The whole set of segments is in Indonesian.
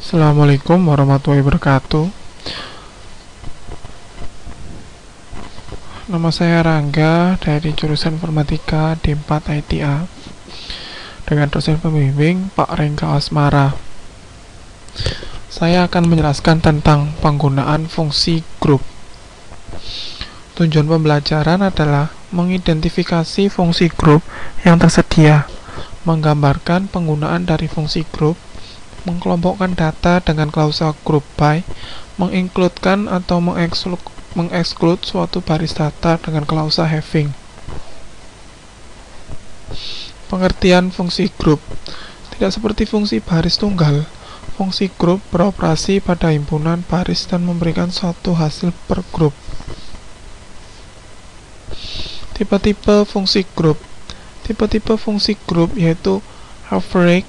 Assalamualaikum warahmatullahi wabarakatuh. Nama saya Rangga dari jurusan Informatika D4 ITA dengan dosen pembimbing Pak Rengga Asmara. Saya akan menjelaskan tentang penggunaan fungsi grup. Tujuan pembelajaran adalah mengidentifikasi fungsi grup yang tersedia, menggambarkan penggunaan dari fungsi grup, mengelompokkan data dengan klausa group by, mengincludekan atau mengeksklud suatu baris data dengan klausa having. Pengertian fungsi grup. Tidak seperti fungsi baris tunggal, fungsi grup beroperasi pada himpunan baris dan memberikan suatu hasil per grup. Tipe-tipe fungsi grup. Tipe-tipe fungsi grup yaitu average,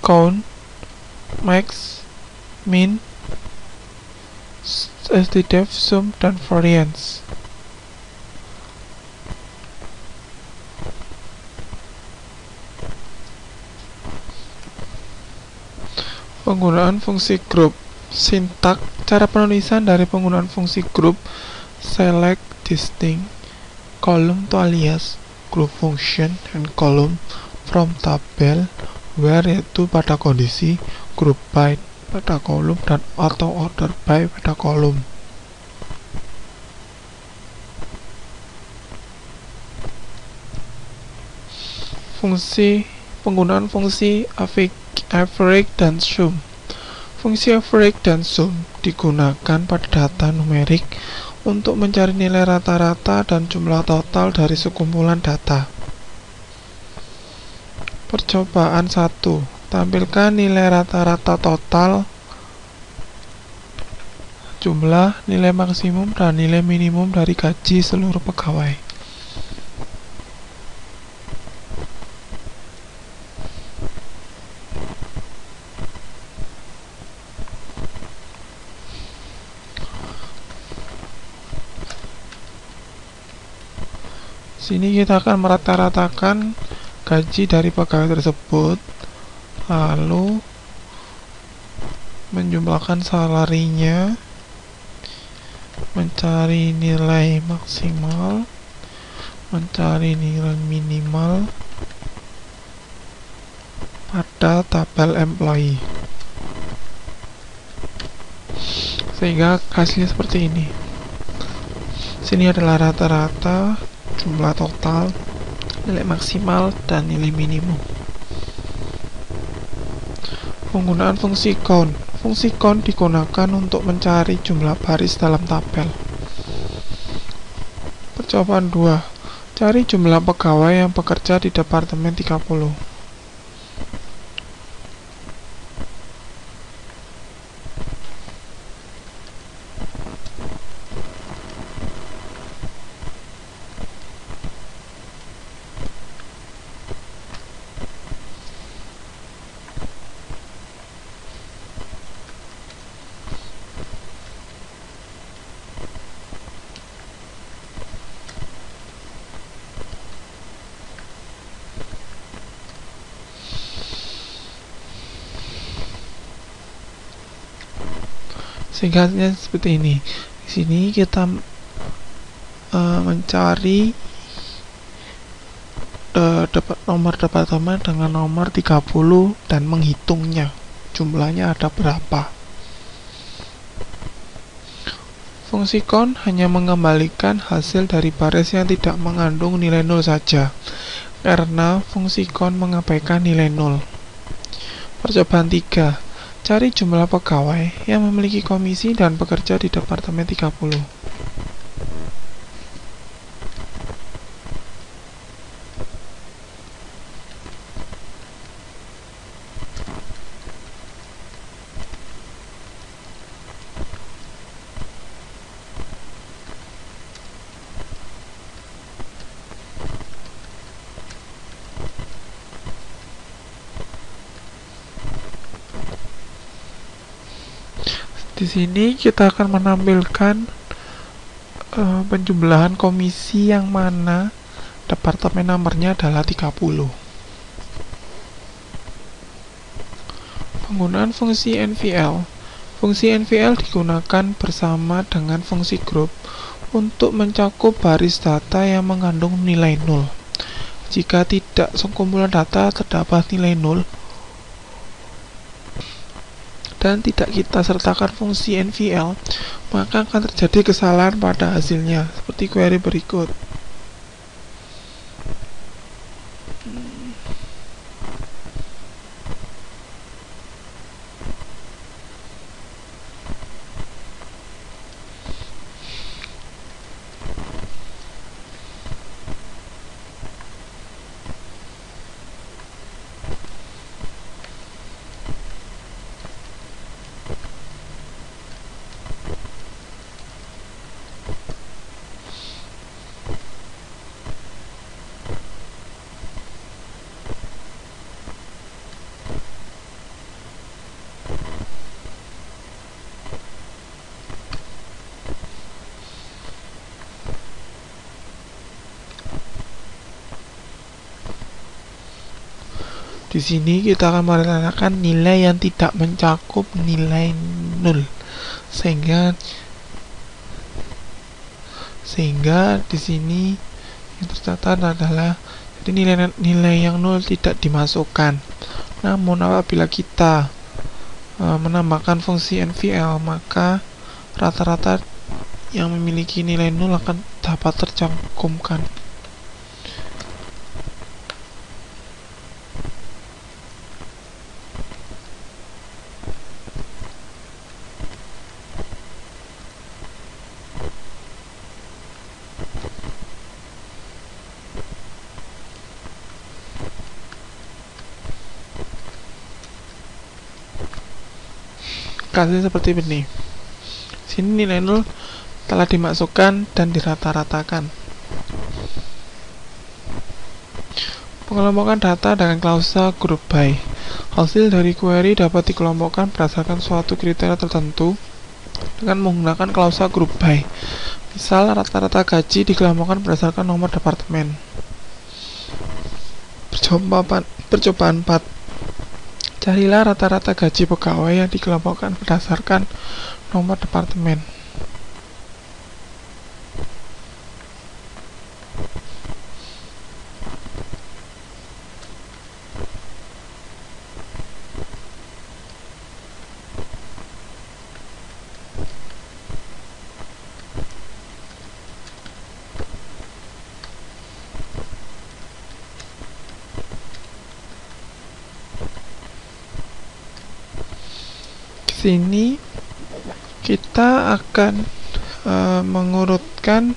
count, max, min, SDDEF, sum, dan variance. Penggunaan fungsi grup. Sintak. Cara penulisan dari penggunaan fungsi grup: select, distinct, column to alias, group function, and column from tabel, where yaitu pada kondisi, group by pada kolom, dan auto order by pada kolom. Penggunaan fungsi average dan sum. Fungsi average dan sum digunakan pada data numerik untuk mencari nilai rata-rata dan jumlah total dari sekumpulan data. Percobaan 1. Tampilkan nilai rata-rata total, jumlah, nilai maksimum, dan nilai minimum dari gaji seluruh pegawai. Sini kita akan merata-ratakan gaji dari pegawai tersebut, lalu menjumlahkan salarinya, mencari nilai maksimal, mencari nilai minimal pada tabel employee, sehingga hasilnya seperti ini. Sini adalah rata-rata, jumlah total, nilai maksimal, dan nilai minimum. Penggunaan fungsi count. Fungsi count digunakan untuk mencari jumlah baris dalam tabel. Percobaan 2. Cari jumlah pegawai yang bekerja di Departemen 30. Singkatnya seperti ini. Di sini kita mencari nomor departemen dengan nomor 30 dan menghitungnya, jumlahnya ada berapa. Fungsi count hanya mengembalikan hasil dari baris yang tidak mengandung nilai 0 saja, karena fungsi count mengabaikan nilai 0. Percobaan 3. Cari jumlah pegawai yang memiliki komisi dan bekerja di Departemen 30. Di sini kita akan menampilkan penjumlahan komisi yang mana departemen nomornya adalah 30. Penggunaan fungsi NVL. Fungsi NVL digunakan bersama dengan fungsi group untuk mencakup baris data yang mengandung nilai 0. Jika tidak sekumpulan data terdapat nilai 0 dan tidak kita sertakan fungsi NVL, maka akan terjadi kesalahan pada hasilnya, seperti query berikut. Di sini kita akan meletakkan nilai yang tidak mencakup nilai 0, sehingga di sini yang tercatat adalah jadi nilai yang 0 tidak dimasukkan. Namun apabila kita menambahkan fungsi NVL, maka rata-rata yang memiliki nilai 0 akan dapat tercantumkan. Kasusnya seperti ini. Sini nilai 0 telah dimasukkan dan dirata-ratakan. Pengelompokan data dengan klausa group by. Hasil dari query dapat dikelompokkan berdasarkan suatu kriteria tertentu dengan menggunakan klausa group by. Misal, rata-rata gaji dikelompokkan berdasarkan nomor departemen. Percobaan 4. Carilah rata-rata gaji pegawai yang dikelompokkan berdasarkan nomor departemen. Sini kita akan mengurutkan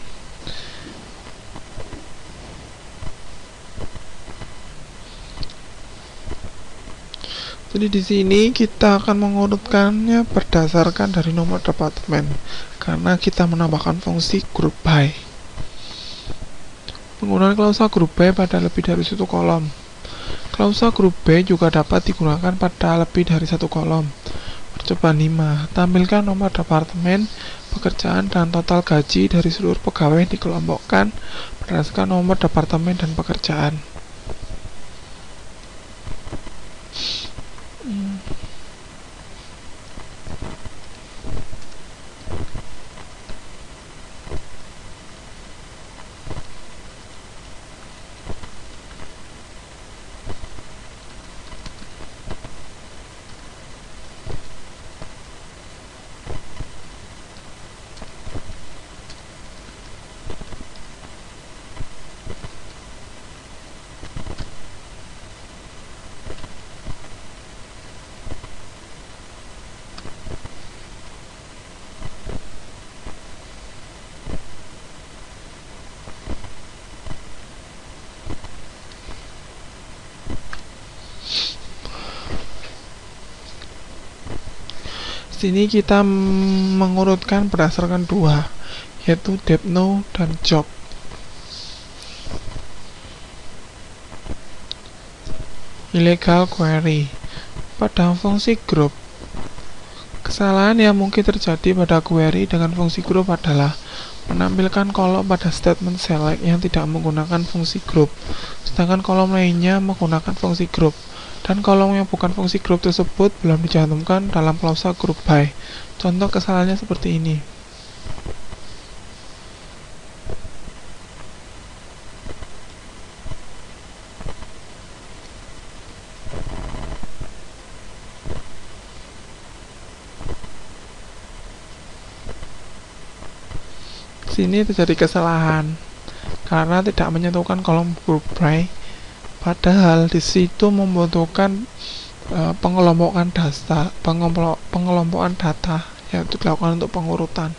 di sini kita akan mengurutkannya berdasarkan dari nomor departemen karena kita menambahkan fungsi group by. Penggunaan klausa group by pada lebih dari satu kolom. Klausa group by juga dapat digunakan pada lebih dari satu kolom. Percobaan 5. Tampilkan nomor departemen, pekerjaan, dan total gaji dari seluruh pegawai yang dikelompokkan berdasarkan nomor departemen dan pekerjaan. Sini kita mengurutkan berdasarkan 2, yaitu depno dan job. Illegal query. Pada fungsi group, kesalahan yang mungkin terjadi pada query dengan fungsi group adalah menampilkan kolom pada statement select yang tidak menggunakan fungsi group, sedangkan kolom lainnya menggunakan fungsi group, dan kolom yang bukan fungsi grup tersebut belum dicantumkan dalam klausa group by. Contoh kesalahannya seperti ini. Sini terjadi kesalahan karena tidak menyentuhkan kolom group by, padahal di situ membutuhkan pengelompokan data yaitu dilakukan untuk pengurutan.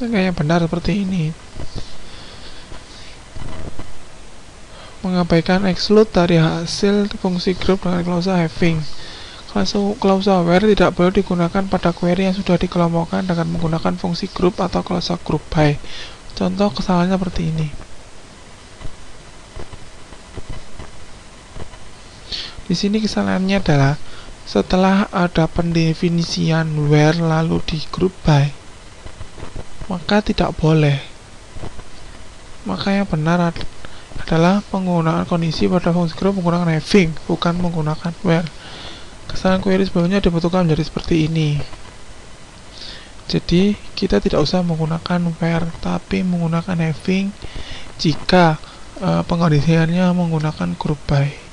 Yang benar seperti ini, mengabaikan exclude dari hasil fungsi group dengan klausa having. Klausa where tidak boleh digunakan pada query yang sudah dikelompokkan dengan menggunakan fungsi group atau klausa group by. Contoh kesalahannya seperti ini. Di sini kesalahannya adalah setelah ada pendefinisian where lalu di group by, maka tidak boleh. Maka yang benar adalah penggunaan kondisi pada fungsi group menggunakan having, bukan menggunakan where. Kesalahan query sebelumnya dibentukkan menjadi seperti ini. Jadi kita tidak usah menggunakan where, tapi menggunakan having jika pengkondisiannya menggunakan group by.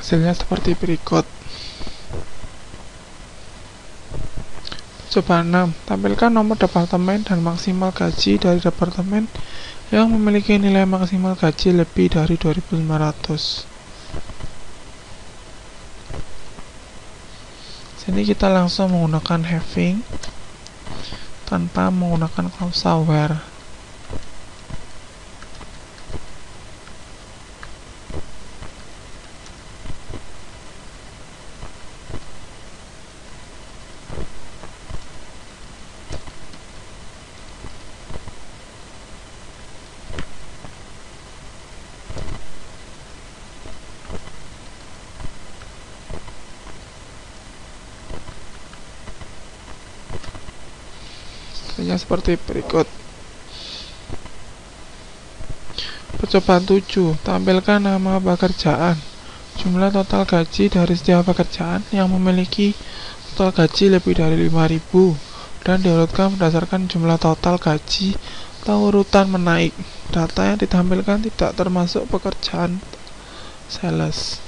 Hasilnya seperti berikut. Coba 6. Tampilkan nomor departemen dan maksimal gaji dari departemen yang memiliki nilai maksimal gaji lebih dari 2.500. Sini kita langsung menggunakan having tanpa menggunakan klausa where. Seperti berikut. Percobaan 7. Tampilkan nama pekerjaan, jumlah total gaji dari setiap pekerjaan yang memiliki total gaji lebih dari 5.000 dan diurutkan berdasarkan jumlah total gaji atau urutan menaik. Data yang ditampilkan tidak termasuk pekerjaan sales.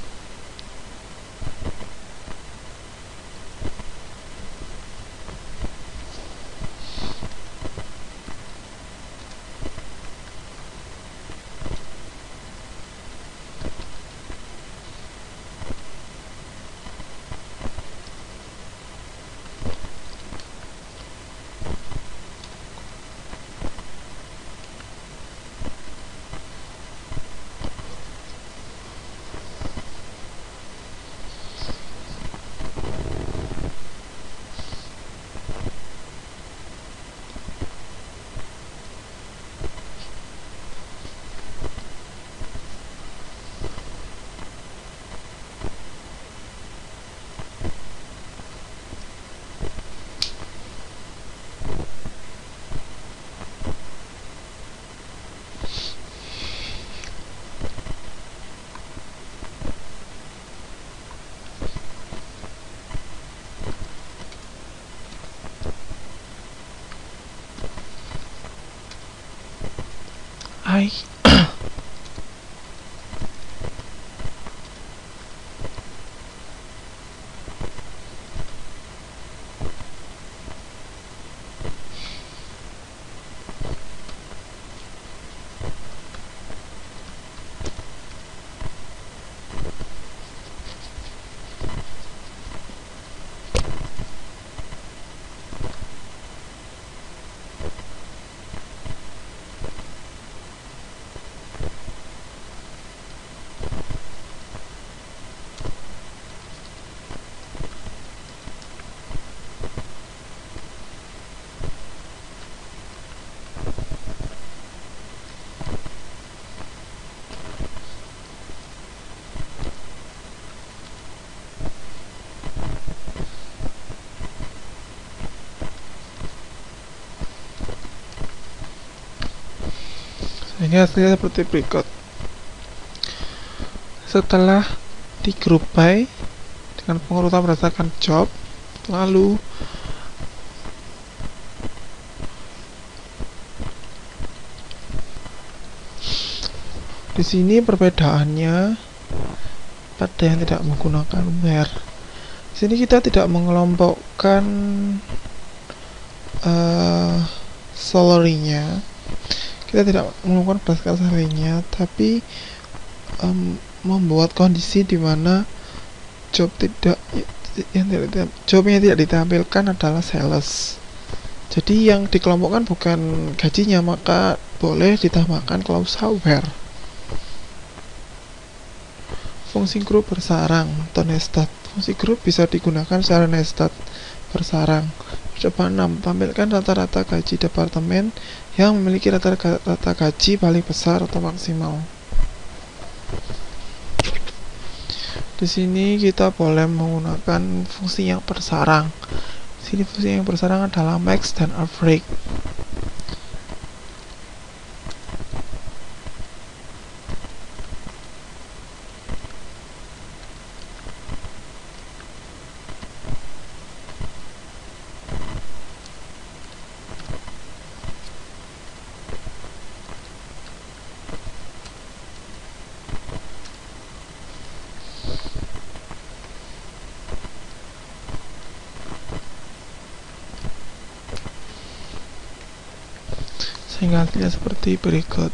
I. Sehingga hasilnya seperti berikut. Setelah di group by dengan pengurutan berdasarkan job, lalu di sini perbedaannya pada yang tidak menggunakan where. Di sini kita tidak mengelompokkan salary-nya. Kita tidak mengelompokkan berdasarkan salary-nya, tapi membuat kondisi di mana job yang tidak ditampilkan adalah sales. Jadi yang dikelompokkan bukan gajinya, maka boleh ditambahkan klausa where. Fungsi grup bersarang atau nested. Fungsi grup bisa digunakan secara nested bersarang. Coba 6. Tampilkan rata-rata gaji departemen yang memiliki rata-rata gaji paling besar atau maksimal. Di sini kita boleh menggunakan fungsi yang bersarang. Di sini fungsi yang bersarang adalah max dan average. Sehingga hasilnya seperti berikut.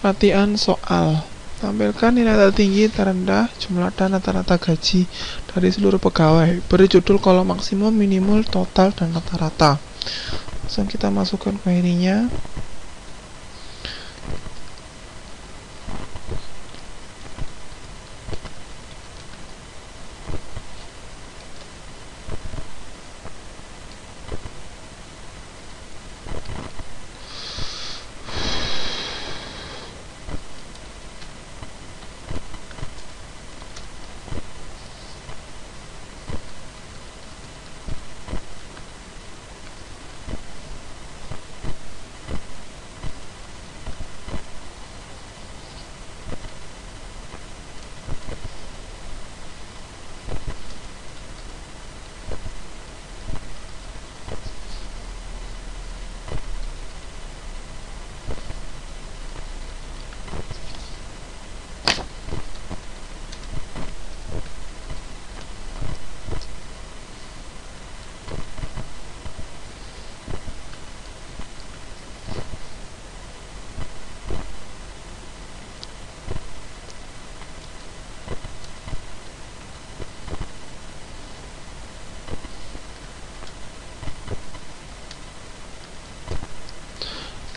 Latihan soal. Tampilkan nilai tertinggi, terendah, jumlah dan rata-rata gaji dari seluruh pegawai. Beri judul kolom maksimum, minimum, total, dan rata-rata. Langsung kita masukkan query-nya.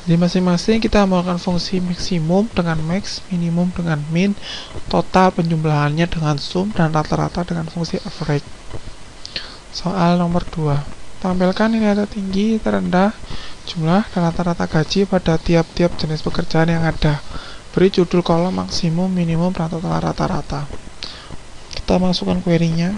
Di masing-masing kita melakukan fungsi maksimum dengan max, minimum dengan min, total penjumlahannya dengan sum, dan rata-rata dengan fungsi average. Soal nomor 2. Tampilkan nilai tertinggi, terendah, jumlah, dan rata-rata gaji pada tiap-tiap jenis pekerjaan yang ada. Beri judul kolom maksimum, minimum, dan rata-rata. Kita masukkan query-nya.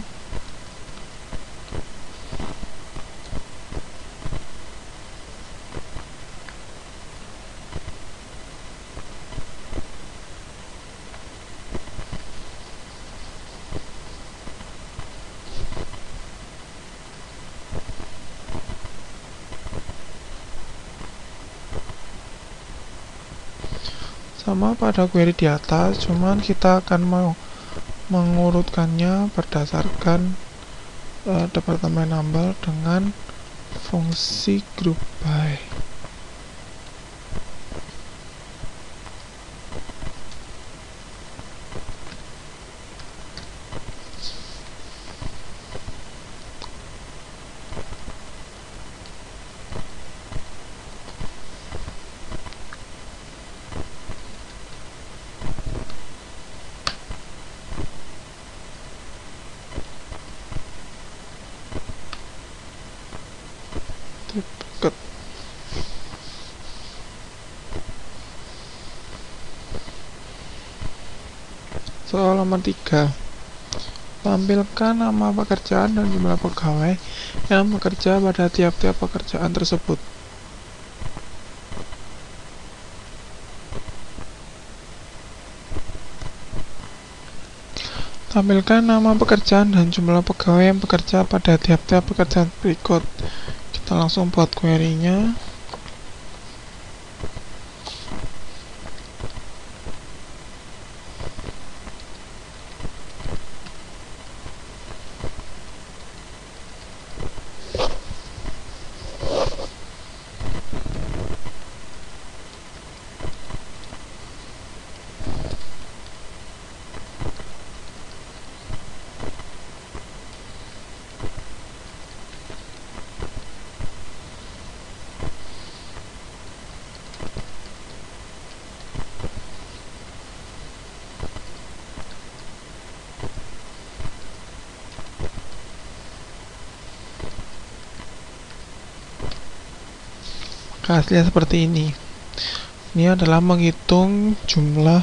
Sama pada query di atas, cuman kita akan mau mengurutkannya berdasarkan departemen number dengan fungsi group by. Deket. Soal nomor 3, tampilkan nama pekerjaan dan jumlah pegawai yang bekerja pada tiap-tiap pekerjaan tersebut. Tampilkan nama pekerjaan dan jumlah pegawai yang bekerja pada tiap-tiap pekerjaan berikut. Kita langsung buat query-nya. Hasilnya seperti ini. Ini adalah menghitung jumlah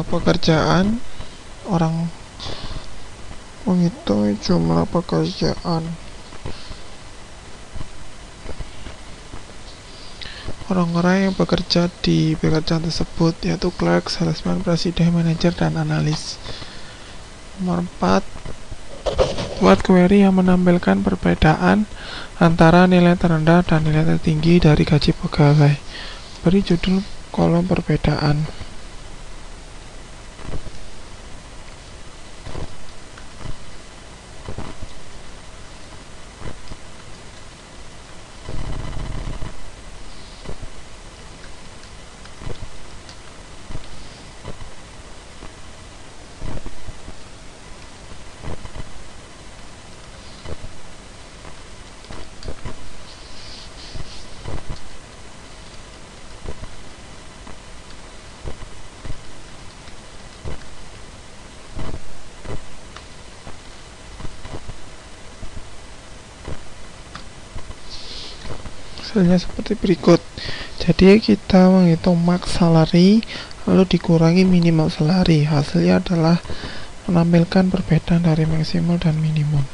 pekerjaan orang, menghitung jumlah pekerjaan orang-orang yang bekerja di pekerjaan tersebut, yaitu clerk, salesman, presiden, manajer, dan analis. Nomor 4, buat query yang menampilkan perbedaan antara nilai terendah dan nilai tertinggi dari gaji pegawai. Beri judul kolom perbedaan. Hasilnya seperti berikut. Jadi kita menghitung max salary lalu dikurangi minimal salary. Hasilnya adalah menampilkan perbedaan dari maksimal dan minimum.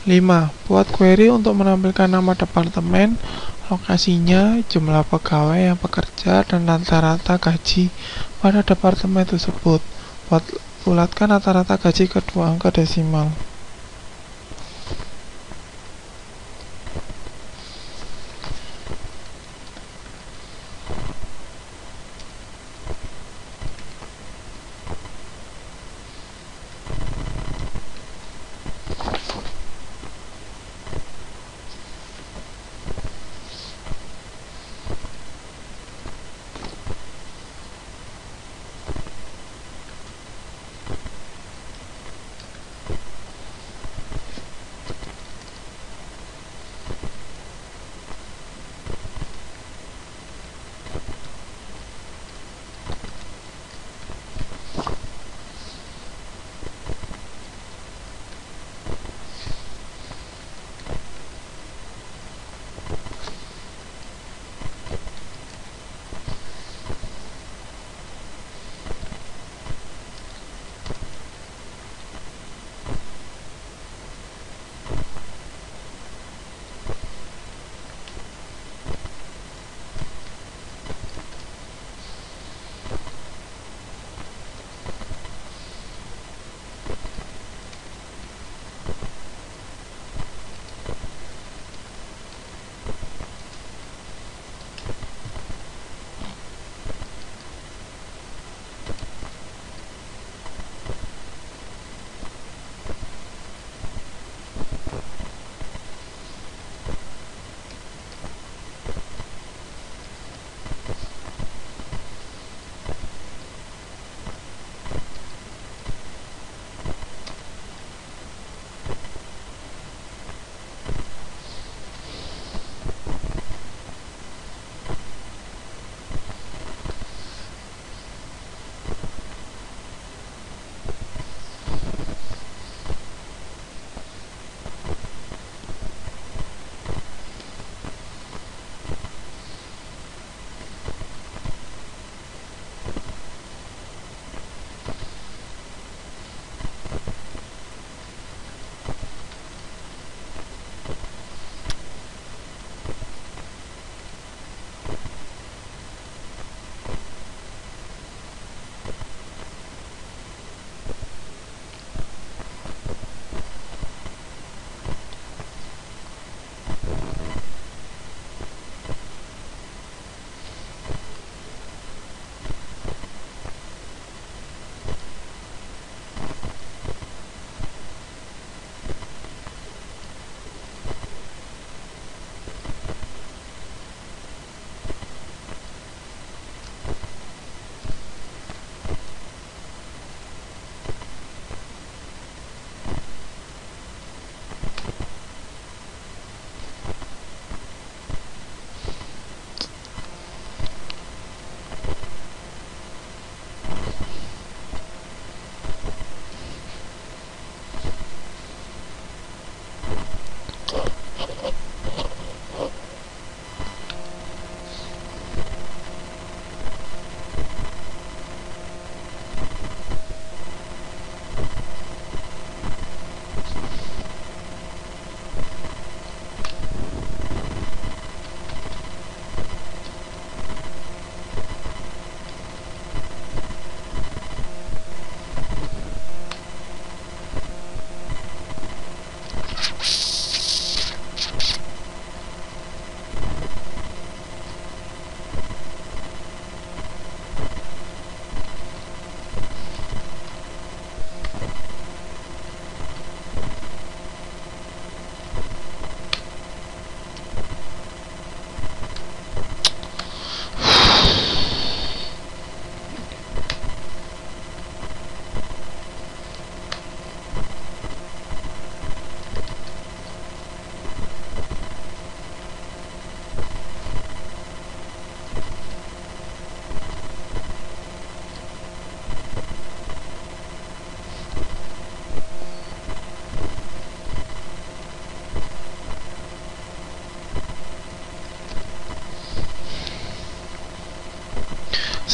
5. Buat query untuk menampilkan nama departemen, lokasinya, jumlah pegawai yang bekerja, dan rata-rata gaji pada departemen tersebut. Bulatkan rata-rata gaji kedua angka desimal.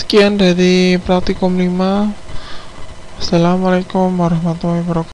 Sekian dari praktikum 5. Assalamualaikum warahmatullahi wabarakatuh.